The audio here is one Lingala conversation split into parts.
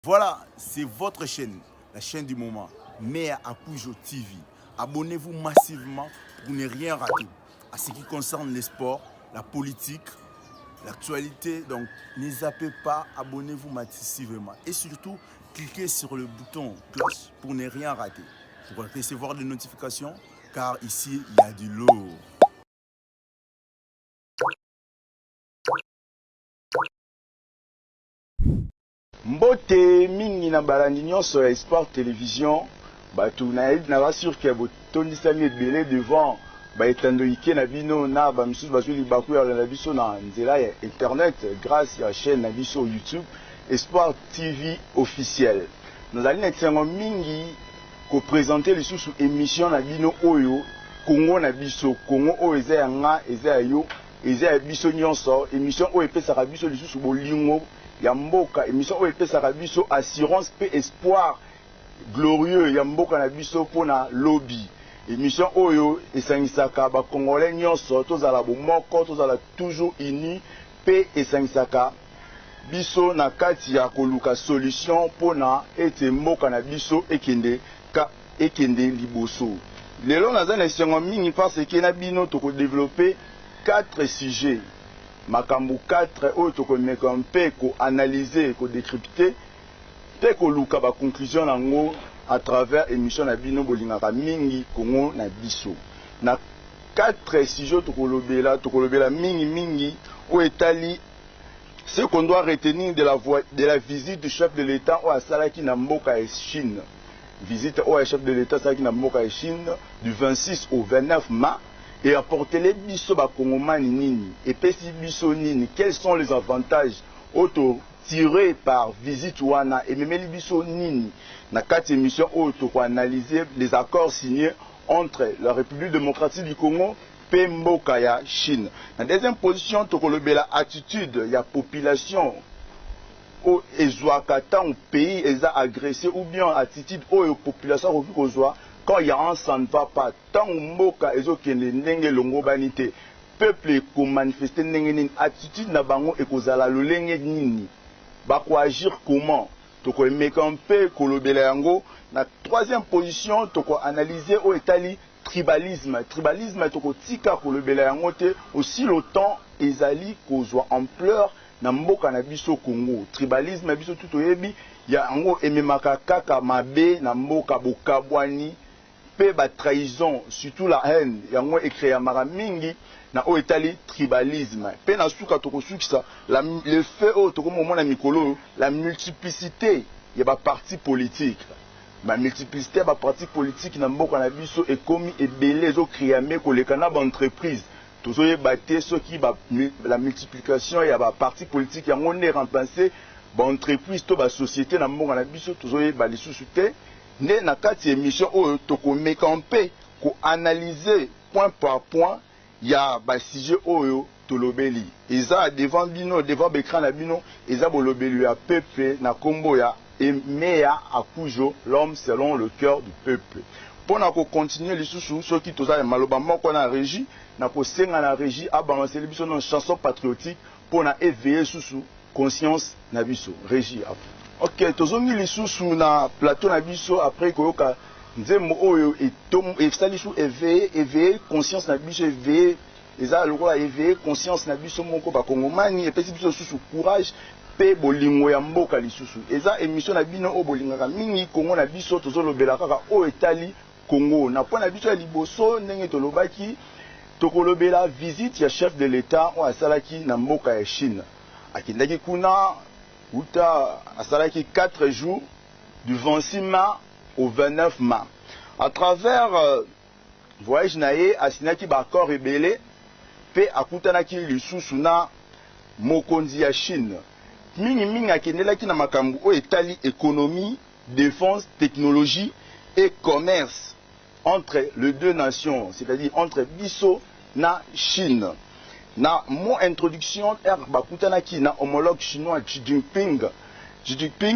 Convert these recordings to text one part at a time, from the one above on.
Voilà, c'est votre chaîne, la chaîne du moment, Mea Akujo TV. Abonnez-vous massivement pour ne rien rater. À ce qui concerne les sports, la politique, l'actualité, donc ne zappez pas, abonnez-vous massivement. Et surtout, cliquez sur le bouton cloche pour ne rien rater. Pour recevoir des notifications, car ici, il y a du lourd. Mbote mingi na balandi nyonso ya Sport Télévision bato na basur ke botondisami ebele devant baetandoike na bino na bamisusu bazwi libaku ya na biso na nzela ya internet grâce ya chaîne na biso YouTube Sport TV officiel. Nazali na esengo mingi ko présenter lisusu émission na bino oyo Congo na biso Congo oyo eza ya nga eza ya yo eza ya biso nyonso émission oyo epesaka biso lisusu bolingo ya mboka émission oyo epesaka biso assurance pe espoir glorieux ya mboka na biso mpona lobby émission oyo esangisaka bakongolais nyonso tozala bomoko tozala toujours uni pe esangisaka biso na kati ya koluka solution mpona ete mboka na biso ekende liboso. Lelo naza na esengo mingi parce ke na bino tokodévelopper 4 sujets makambo 4 oyo tokomeka mpe ko-analyser, ko-décrypter mpe koluka ba conclusion nango à travers émission na bino bolingaka mingi Congo na biso. Na 4 sujets tokolobela mingi oyo etali ce qu'on doit retenir de la visite du chef de l'État oyo asalaki na mboka ya Chine. Visite oyo chef de l'État asalaki na mboka ya Chine du 26 au 29 mars. Et apporter les biso bakongomani nini et pesi biso nini, quels sont les avantages auto tirés par visite wana et memeli biso nini na kati émission auto pour analyser les accords signés entre la République démocratique du Congo pe mboka ya Chine. Na deuxième position tokolobela attitude ya population au ezwaka tant pays eza agressé ou bien attitude oyo population koki kozwa quand il y a un ça ne va pas, tant mboka ezokende ndenge longo banité, peuple ko manifester ndenge nini, attitude na bango ekozala lolenge nini, bako agir comment, toko emekampe kolobela yango. Na troisième position toko analyser au etali tribalisme toko tika kolobela yango te aussi longtemps ezali kozwa ampleur na mboka na biso Congo. Tribalisme biso tout oyebi ya yango ememaka kaka mabe na mboka bokabwani pe ba trahison surtout la haine yango ekrea mara mingi na o etali tribalisme pe na suka tokosukisa le fait o tokomona mikolo la multiplicité ya ba parti politique ba multiplicité ba parti politique na mboka na biso ekomi ebele ezo créer koleka na ba entreprise tozoye baté ceux qui la multiplication ya ba parti politique yango ne remplacer ba entreprise to ba société na mboka na biso tozoye ba lisusu te. Ne na kati émission oyo tokomeka mpe ko analyser point par point ya ba sujet oyo tolobeli eza devant bino devant l'écran na bino eza bolobeli ya peuple na kombo ya Mea Akujo l'homme selon le cœur du peuple. Pour na ko continuer lisusu soki toza maloba moko na régie na ko senga na régie abalancer biso na chanson patriotique pour na éveiller susu conscience na biso régie. Ok, tozongi lisusu na plateau na biso après koyoka nzembo oyo esalisu éveiller conscience na biso éveiller eza lokola éveiller conscience na biso moko bakongomani epesi biso susu courage pe bolingo ya mboka lisusu eza émission na bino oyo bolingaka mingi Congo na biso tozolobela kaka oyo etali Congo na point na biso ya liboso ndenge tolobaki tokolobela visite ya chef de l'État oyo asalaki na mboka ya Chine akendaki kuna Uta asalaki 4 jours du 26 mars au 29 mars. À travers voyage naye asinaki ba accord ebele pe akutanaki lisusu na mokonzi ya Chine. Mingi akendelaki na makambo o etali économie, défense, technologie et commerce entre les deux nations, c'est-à-dire entre biso na Chine. Na mon introduction bakutanaki na homologue chinois Xi Jinping,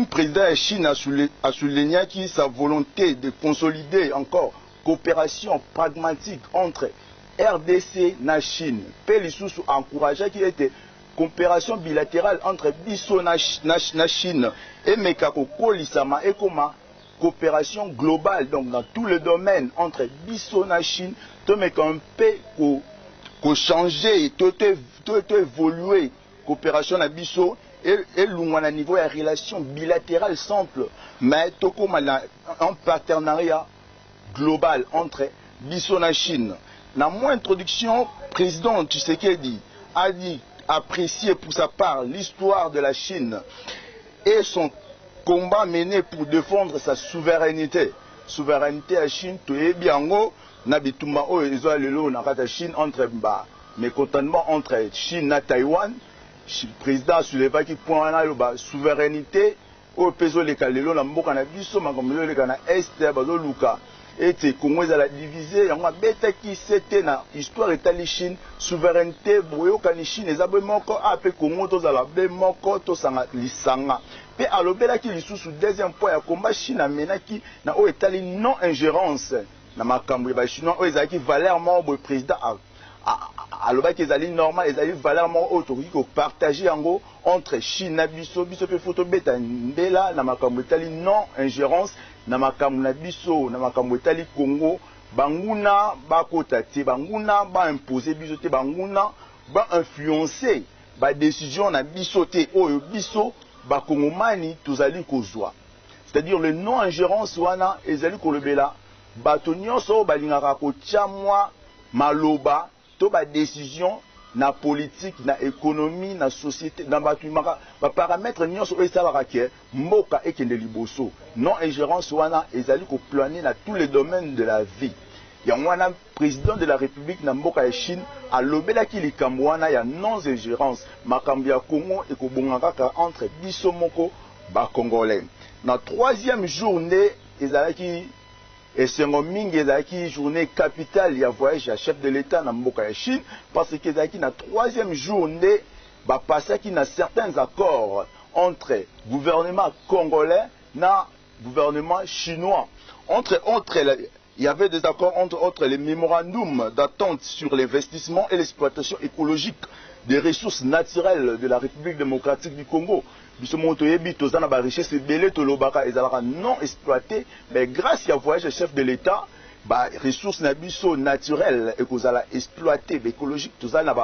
président de Chine, a souligné sa volonté de consolider encore coopération pragmatique entre RDC et Chine. Pe lisusu encouragé qui était coopération bilatérale entre biso na Chine et mekako kolisama et comme coopération globale, donc dans tous les domaines entre biso na Chine, to meka un peu ko changer, to évoluer coopération na biso et l'on a niveau de relation bilatérale simple, mais to comme un partenariat global entre biso na Chine. Dans mon introduction, président Tshisekedi a dit apprécier pour sa part l'histoire de la Chine et son combat mené pour défendre sa souveraineté. Souveraineté à Chine, tu es bien haut, n'habitumba o ezo lelo na kata Chine entre mécontentement entre Chine et Taïwan. Le président souleva qui point na ba souveraineté au peso le kalelo na mboka na biso makambo le kana est bazo luka. Et c'est Congo la divisé, on a bêta qui c'était na histoire étali Chine, souveraineté, boyo kani Chine, les abonnés moko après Congo, tous à la bé moko, tous à l'isanga. Puis à l'obéla qui sous deuxième point, à combat Chine a mené qui na o étali non ingérence, na makambo ba chinois, o ezaki valeur mort le président à l'obéla qui ezali normal, ezali valeur mort autorisé ko partager en gros entre Chine na biso pe photo bêta ndela na makambo étali non ingérence. Na makambo na biso na makambo etali Congo banguna bakota te banguna ba imposer biso te banguna ba influencer ba décision na biso te oyo biso ba kongomani tozali kozwa, c'est-à-dire le non ingérence wana ezali kolobela bato nyonso balingaka kotia mwa maloba to ba décision na politique, na économie, na société, na batumaka, ba paramètres nyonso esalaka ke mboka ekende liboso. Non ingérence wana ezali ko planer na tous les domaines de la vie. Ya wana président de la République na mboka ya Chine a lobela ki likambo wana ya non ingérence makambo ya Congo ekobongaka kaka entre biso moko ba congolais. Na troisième journée ezalaki et c'est une journée capitale, il y a voyage à chef de l'État dans Mboka Chine, parce que c'est la troisième journée, bah passer qui n'a certains accords entre gouvernement congolais et gouvernement chinois. Il y avait des accords entre les mémorandums d'attente sur l'investissement et l'exploitation écologique des ressources naturelles de la République démocratique du Congo. Biso moto yebi tozana ba richesse belé tolobaka ezalaka non exploité, mais grâce à voyage chef de l'État, ba ressources na biso naturelles et kozala exploité écologique tozana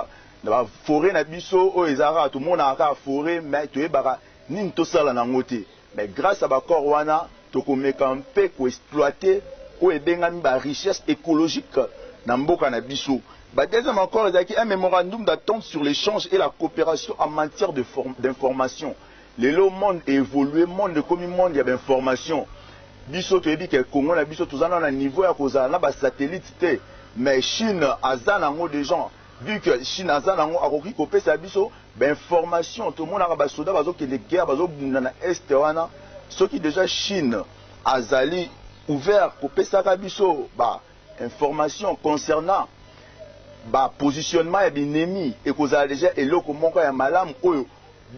na ba forêt na biso o ezara tout monde aka forêt mais toyebaka nini tosala na ngote. Mais grâce à ba corps wana tokomeka un peu ko exploiter o ebengami ba richesse écologique na mboka na biso. Bah, deuxième accord, il y a un mémorandum d'attente sur l'échange et la coopération en matière d'information. Le monde est évolué, monde de comme monde, il y a l'information. Biso tu dis que Congo na biso tous un niveau à cause na ba satellite té, mais Chine azan en des gens vu que Chine azan en a koki kopé sa biso, ben information tout le monde a ba soda bazo que les guerres bazo bunda na est wana, ce qui déjà Chine azali ouvert kopé sa biso ba information concernant ba positionnement ya binemi et kozala déjà eloko moko ya malamu oyo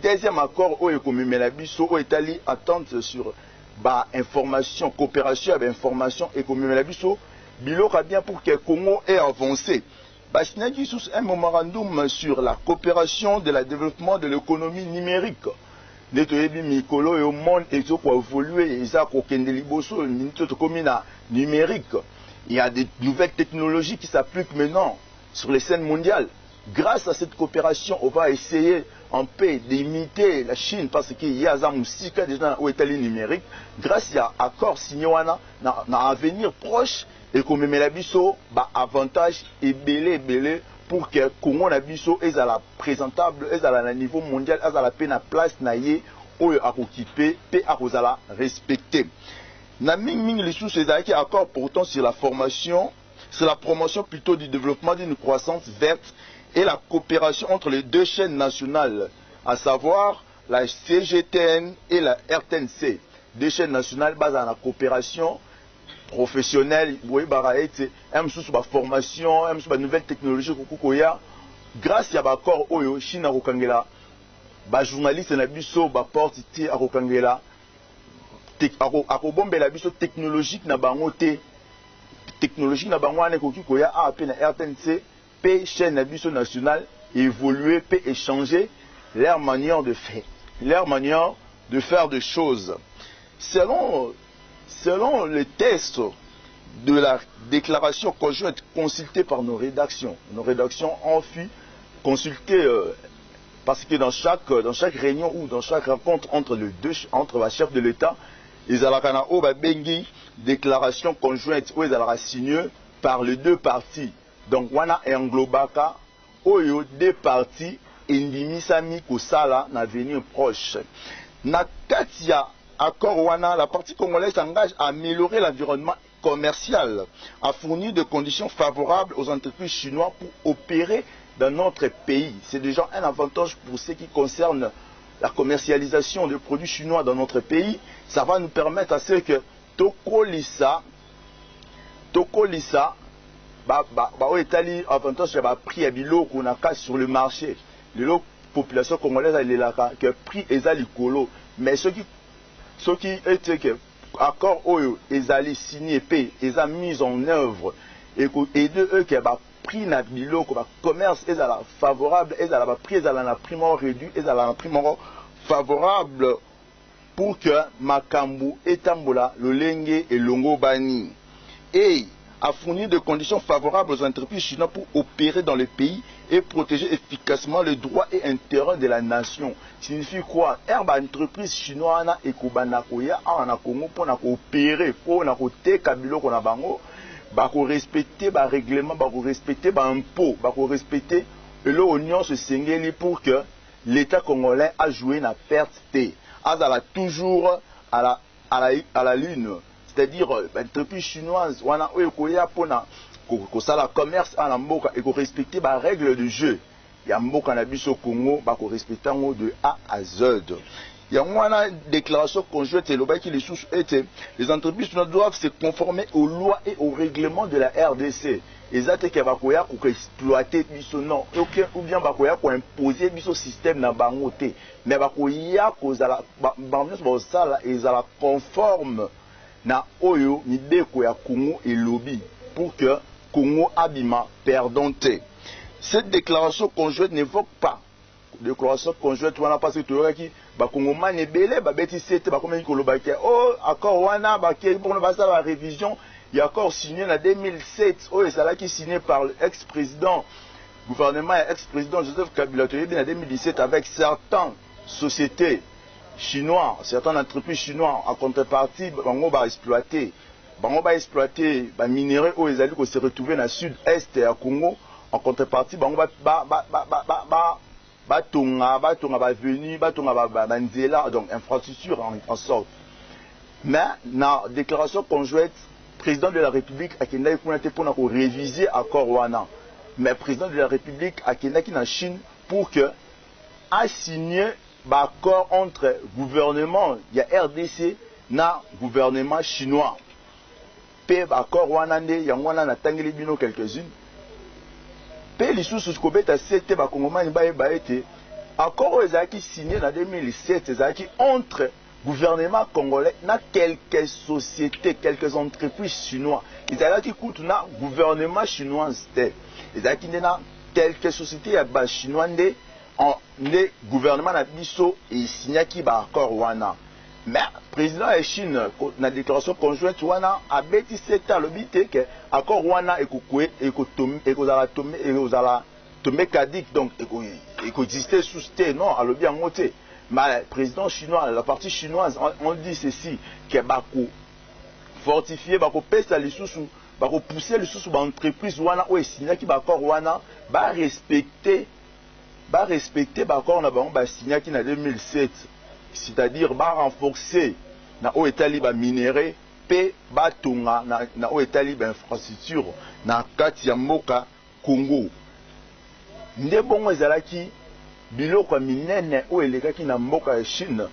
deuxième accord oyo komemela biso oyo etali attente sur ba information coopération ya information et komemela biso biloko bien pour que Congo ait avancé. Ba sinaki sous un mémorandum sur la coopération de la développement de l'économie numérique. Neto yebi mikolo et au monde ezoko évoluer eza ko kende liboso minito to komina numérique. Il y a des nouvelles technologies qui s'appliquent maintenant sur les scènes mondiales. Grâce à cette coopération, on va essayer en paix d'imiter la Chine parce qu'il y a un musique déjà au Italie numérique. Grâce à l'accord signé dans un avenir proche et comme la biso, avantage et belé pour que Congo na biso est à la présentable, est à la niveau mondial, est à la paix na place na yé ou à occuper, paix à la respecter. Na ming les sous qui accord pourtant sur la formation. C'est la promotion plutôt du développement d'une croissance verte et la coopération entre les deux chaînes nationales, à savoir la CGTN et la RTNC. Deux chaînes nationales basées sur la coopération professionnelle, la formation, la nouvelle technologie, grâce à l'accord Oyo, Chine a Rokangela, les journalistes na biso porte à Rokangela, à Robombela biso technologique na bangote. Technologie na bangwane koki koya AP na RTNC pe chaîne na biso nationale évoluer pe échanger leur manière de faire des choses. Selon les textes de la déclaration conjointe consultée par nos rédactions ont pu consulter parce que dans chaque réunion ou dans chaque rencontre entre les chefs de l'État, ils ont une déclaration conjointe où ils ont signé par les deux parties. Donc, wana et englobaka, oyo deux parties indimisami kosala na avenir proche. Na katia accord wana, la partie congolaise s'engage à améliorer l'environnement commercial, à fournir des conditions favorables aux entreprises chinoises pour opérer dans notre pays. C'est déjà un avantage pour ce qui concerne la commercialisation des produits chinois dans notre pays. Ça va nous permettre à ce que Tokolisa avantage à prix à bilo qu'on a sur le marché. La population congolaise a le prix est à l'écolo. Mais ce qui est que accord oyo ezali signé pe eza mis en œuvre et de eux que prix na biloko ba commerce ezala favorable ezala ba prix ezala na prix mort réduit ezala na prix mort favorable pour que makambu etambola lolenge et longo bani et à fournir des conditions favorables aux entreprises chinoises pour opérer dans le pays et protéger efficacement les droits et intérêts de la nation. Signifie quoi? Herba entreprise chinoise et Kubanakoya en Congo pour opérer, pour teka biloko na bango, bako respecter ba règlement, bako respecter ba impôt, bako respecter le oignon se singeli pour que l'État congolais a joué na perte T. Azala toujours à la lune. C'est-à-dire, l'entreprise chinoise, on a le commerce à l'amboka et qu'on respecte les règles de jeu. Il y a un mot qu'on a vu au Congo, qu'on respecte de A à Z. Il y a une déclaration conjointe et les entreprises chinoises doivent se conformer aux lois et aux règlements de la RDC. Les attaques bakoya pour exploiter biso non ou bien bakoya pour imposer biso système na bangote mais bakoya kozala sala ezala conforme na oyo mideko ya Congo et lobby pour que Congo abima perdante. Cette déclaration conjointe n'évoque pas déclaration conjointe wana parce que toyaki ba Congomani ebele ba beti sete ba komeni kolobaki oh accord wana ba ke pour ba sa la révision il y a accord signé en 2007 oh et ça là qui signé par l'ex-président gouvernement et ex-président Joseph Kabila en 2017 avec certaines sociétés chinois, certaines entreprises chinoises en contrepartie, bango va exploiter, minerais où ils allaient se retrouver dans le sud-est et à Congo, en contrepartie, bango donc infrastructure en sorte. Mais dans la déclaration conjointe, le président de la République a pour réviser l'accord Wana. Mais le président de la République a en Chine pour que a signé l'accord entre gouvernement, il y a RDC, na gouvernement chinois. Pe accord Wana il y a Wana tangeli bino quelques-unes. Pe les sous kobeta c'était ba Congomani ba été accord ezaki signé en 2007 ezaki entre gouvernement congolais na quelques sociétés, quelques entreprises chinoises. Ezaki kutu na gouvernement chinois c'était. Ezaki na quelques sociétés ya ba chinois le gouvernement na biso et signaki ba accord wana. Mais le président de Chine, dans la déclaration conjointe, wana a bêti cet albité que accord wana tomber caduc donc exister sous terre non à l'objet en moté. Mais le président chinois, la partie chinoise, on dit ceci que bako fortifier, bako pesa les sous, bako pousser les sous entreprise wana ou signaki ba accord wana ba respecter l'accord na signé en 2007, c'est-à-dire renforcer na o etali ba minerai pe ba tonga na o etali ba infrastructure na kati ya mboka Congo. Nde bongo ezalaki biloko minene o elekaki na mboka ya Chine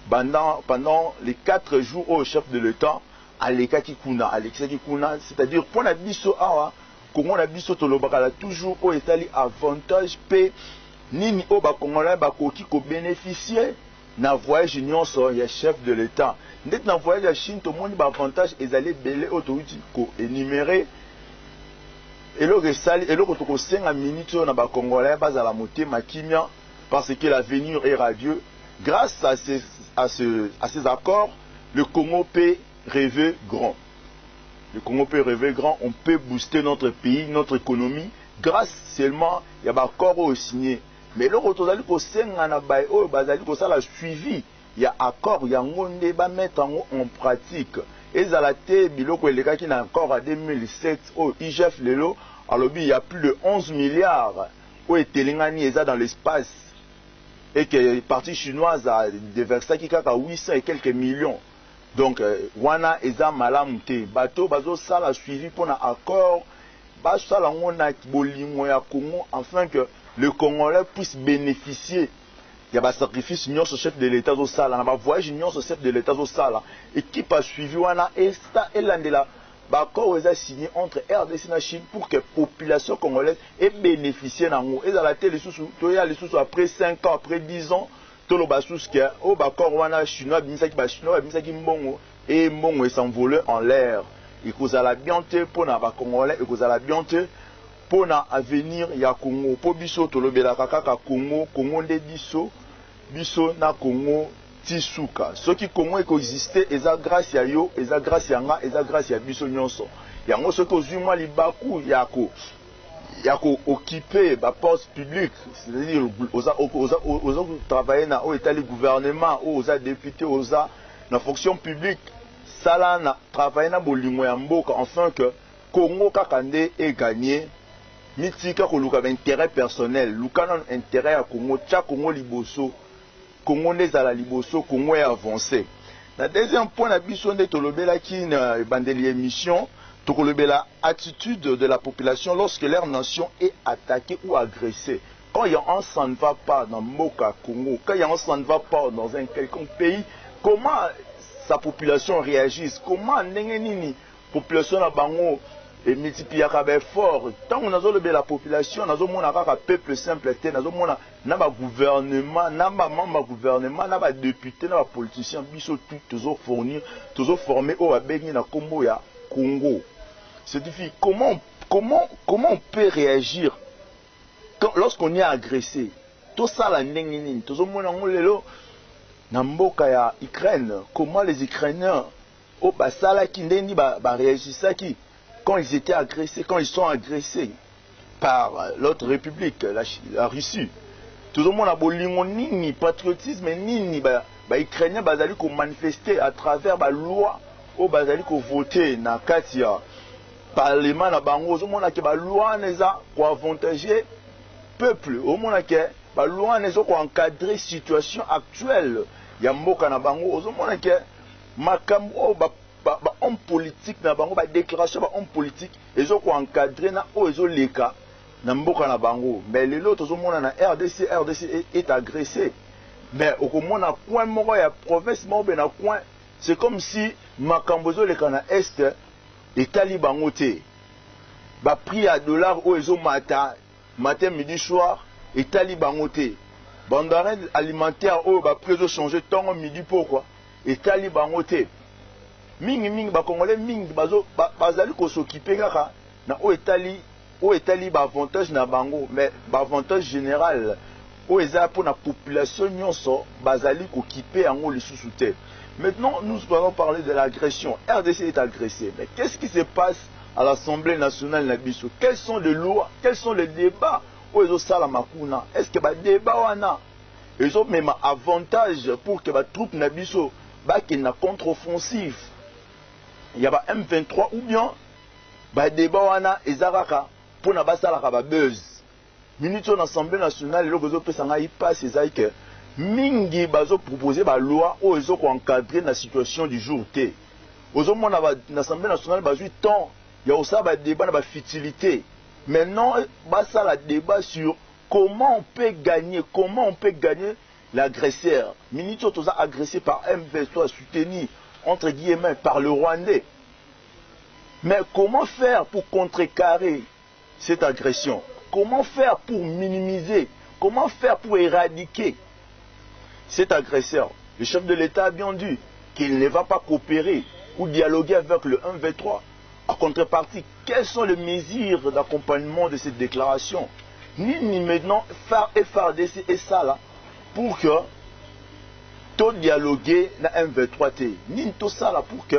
pendant les 4 jours au chef de l'État alekaki kuna, c'est-à-dire pour na biso awa Congo na biso tolobaka toujours o etali avantage pe nini o ba Congolais ba koki ko bénéficier na voyage nyonso ya chef de l'État. Ndeti na voyage ya Chine to moni ba avantage ezali belé autorité ko énumérer eloko esali eloko to ko senga minute na ba Congolais bazala motema kimia parce que l'avenir est radieux. Grâce à ces accords, le Congo peut rêver grand. Le Congo peut rêver grand, on peut booster notre pays, notre économie, grâce seulement il y a des accords au signé. Mais le retour d'aller au Sénat, la suivi, il y a accord, il y a un monde qui mettre en pratique. Et à la tête, il y a un accord en 2007 au IGF Lelo, alors il y a plus de 11 milliards où est dans l'espace. Et que les parties chinoises a déversé 800 et quelques millions. Donc, wana eza malamu te. Bato bazo sala suivi pour un accord. Bazo sala ngona bolingo ya Congo afin que le Congolais puisse bénéficier. Il y a un sacrifice union sur chef de l'État au sala. Il y a un voyage union sur chef de l'État au sala. Équipe a suivi wana et ça et l'andela. L'accord est signé entre RDC et la Chine pour que la population congolaise ait bénéficié d'ango. Et dans la télé, après 5 ans, après 10 ans, tout le basus qui est au accord wana chinois, et mbongo s'envoler en l'air. Et que la bienté pour les Congolais, et que la bienté pour l'avenir ya Congo. Pour biso to le belakaka Congo, Congo de biso na Congo. Tisuka. Ce qui Congo existait, et ça grâce à yo, et ça grâce à nga, et ça grâce à biso nyonso. Yango ce que zuma libaku yako occuper la poste publique, c'est-à-dire aux travailler dans l'état du gouvernement, aux députés, aux la fonction publique, ça là na travailler dans bolingo ya mboka enfin que Congo kakande est gagné. Mitika ko luka intérêt personnel, luka non intérêt à Congo, tcha Congo liboso. Congo n'est à la liboso, Congo est avancé. Le deuxième point, la biso de Tolobela qui est bandeli émission, Tolobela attitude de la population lorsque leur nation est attaquée ou agressée. Quand il y a un ça ne va pas dans Moka Congo, quand il y a un ça ne va pas dans un quelconque pays, comment sa population réagit? Comment la population a bango et multiplier fort. Tant qu'on a la population, on a un peuple simple, on a un gouvernement, un gouvernement, un député, un politicien, biso tout toujours fournir, toujours formé au Abegni na Combo ya Congo. C'est-à-dire comment on peut réagir lorsqu'on est agressé? Tout ça la nengini, tout le monde a lelo na mboka ya Ukraine. Comment les Ukrainiens au basala qui ndendi ba réagissent qui? Quand ils étaient agressés, quand ils sont agressés par l'autre république, la Russie, tout le monde a bolingo nini patriotisme nini ukrainien bazali ko manifester à travers la loi au bazali ko voter na katia parlement na bango zo mona ke ba loi neza ko avantager peuple au mona ke ba loi neza ko encadrer situation actuelle ya mboka na bango zo mona ke makambo homme politique na bango ba déclaration ba homme politique ezo ko encadrer na o ezo leka na mboka na bango. Mais les autres zo mona na RDC est agressé. Mais au komona coin moko ya province mo be na coin, c'est comme si makambo zo leka na est et talibango te. Ba prix à dollar o ezo matin midi soir et talibango te. Bandare alimentaire o ba prix ezo changer temps midi pourquoi et talibango te. Mingi ba congolais mingi bazali ko s'occuper kaka na o etali ba avantage na bango, mais ba avantage général o eza pour la population nyonso bazali ko kiper yango lisusu te. Maintenant nous allons parler de l'agression. RDC est agressé, mais qu'est-ce qui se passe à l'Assemblée nationale na biso? Quelles sont les lois, quels sont les débats o ezo sala makuna? Est-ce que ba débat wana ezo même avantage pour que ba troupe na biso ba ki na contre-offensive? Il y a M23 ou bien ba débat wana ezaraka pour na basalaka ba buzz. Minute en Assemblée nationale le gozo pesanga y passe ezai que mingi bazo proposer ba loi o ezo ko encadrer la situation du jour T. Ozo mona ba l'Assemblée nationale bazui temps il y a aussi ba débat na ba futilité. Maintenant basala débat sur comment on peut gagner l'agresseur. Minute on a agressé par M23 soutenu entre guillemets par le Rwandais. Mais comment faire pour contrecarrer cette agression? Comment faire pour minimiser? Comment faire pour éradiquer cet agresseur? Le chef de l'État a bien dit qu'il ne va pas coopérer ou dialoguer avec le 1v3. En contrepartie, quelles sont les mesures d'accompagnement de cette déclaration? Ni maintenant faire FRDC et ça là pour que tout dialoguer na M23T. Ni tout ça là pour que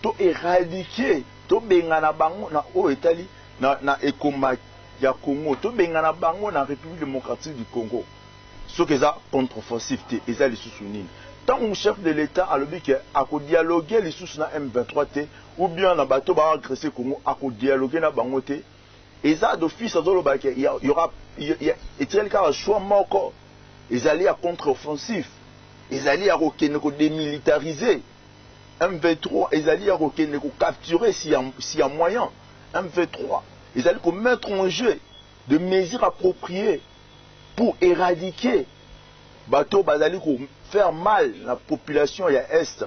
tout éradiquer, tout bengana bango na o Italie na ekoma ya Congo, tout bengana bango na République démocratique du Congo. Ce que ça contre-offensif té, et ça les sous-sounis. Tant que chef de l'État a le but que à dialoguer les sous na M23T ou bien na bateau ba agresser Congo à dialoguer na bango té. Et ça d'office il y aura et tel cas choix moko ils allaient à contre-offensif, ils allaient à démilitariser M23, ils allaient à capturer s'il y a moyen M23, ils allaient mettre en jeu de mesures appropriées pour éradiquer bateau bazali ko faire mal la population ya est.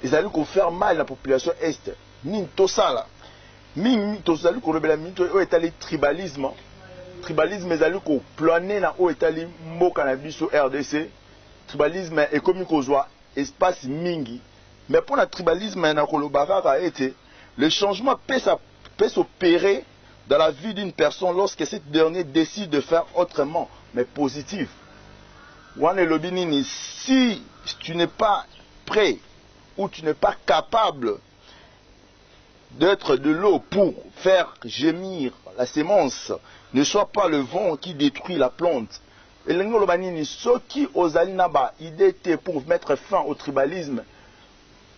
Ils allaient ko faire mal la population est. Ni tout ça là. Mingi tozali ko rebela minto o etali tribalisme. Tribalisme ezali ko planer na o etali mboka na biso RDC. Tribalisme est comme kozwa espace mingi. Mais pour le tribalisme na kolobaka ka été le changement peut s'opérer dans la vie d'une personne lorsque cette dernière décide de faire autrement mais positif. Wane lobinini, si tu n'es pas prêt ou tu n'es pas capable d'être de l'eau pour faire gémir la sémence, ne soit pas le vent qui détruit la plante. Et ceux qui osent naba idée pour mettre fin au tribalisme,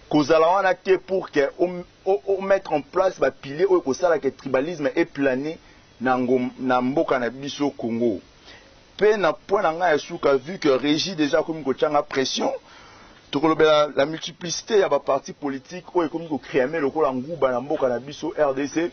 pour que mettre en place ba pilier au que tribalisme est plané na mboka na biso Congo. Pe na point na suka vu que régit déjà comme ko tchanga pression. La multiplicité ya ba parti politique o ekomi ko créer lokola nguba na mboka na biso RDC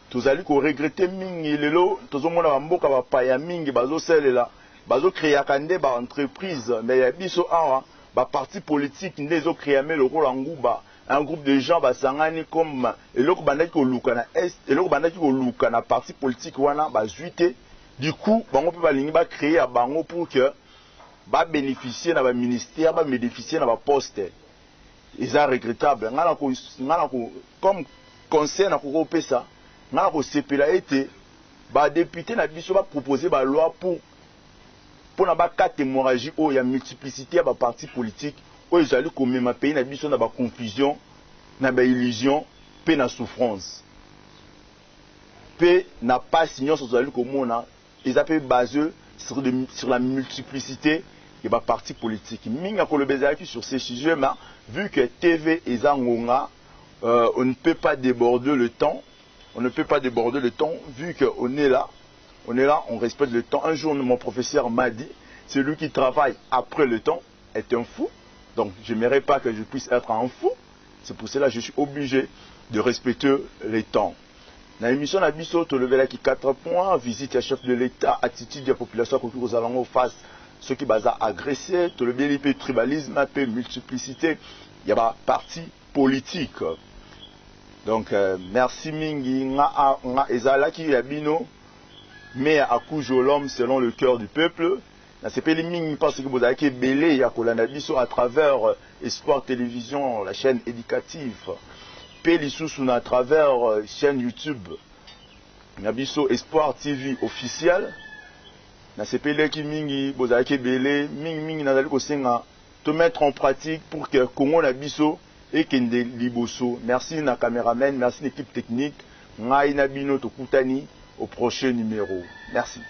tozali ko regretter mingi lelo tozomona ba mboka ba paya mingi bazo selela bazo créer kande ba entreprise mais ya biso awa ba parti politique ndezo créer lokola nguba un groupe de gens basangani comme eloko bandaki ko luka na est eloko bandaki ko luka na parti politique wana bazuite du coup bango pe balingi ba créer bango pour que ba bénéficier na ba ministère ba bénéficier na ba poste ils sont regrettables ngana ko comme conseil na ko pesa ngana ko sepela été ba député na biso ba proposer ba loi pour na ba carte hémorragie o ya multiplicité ba parti politique o ezali ko mema pays na biso na ba confusion na ba illusion pe na souffrance pe na pas signon ezali ko mona ils appellent basé sur la multiplicité et bah parti politique. Minga ko le bezaki sur ces sujets, mais vu que TV et Zangonga, on ne peut pas déborder le temps. On ne peut pas déborder le temps vu qu'on est là, on respecte le temps. Un jour, mon professeur m'a dit, celui qui travaille après le temps est un fou. Donc, je n'aimerais pas que je puisse être un fou. C'est pour cela que je suis obligé de respecter les temps. Dans l'émission Nabiso, tu levé là qui 4 points, visite à chef de l'État, attitude de la population autour aux allons face. Ceux qui basent agressés, tout le bien les tribalisme, un peu multiplicité, il y a un parti politique. Donc, merci Mingi, nga ezala ki yabino, mais à Koujo l'homme selon le cœur du peuple. C'est pas les Mingi parce que vous avez belé ya kolanabiso à travers Espoir Télévision, la chaîne éducative. Pélissousou à travers chaîne YouTube. Nabiso Espoir TV officiel. Na sepele ki mingi bozaki belé mingi nazali ko senga te mettre en pratique pour que Congo na biso et kende liboso. Merci na caméraman, merci l'équipe technique. Ngai na bino to kutani au prochain numéro. Merci.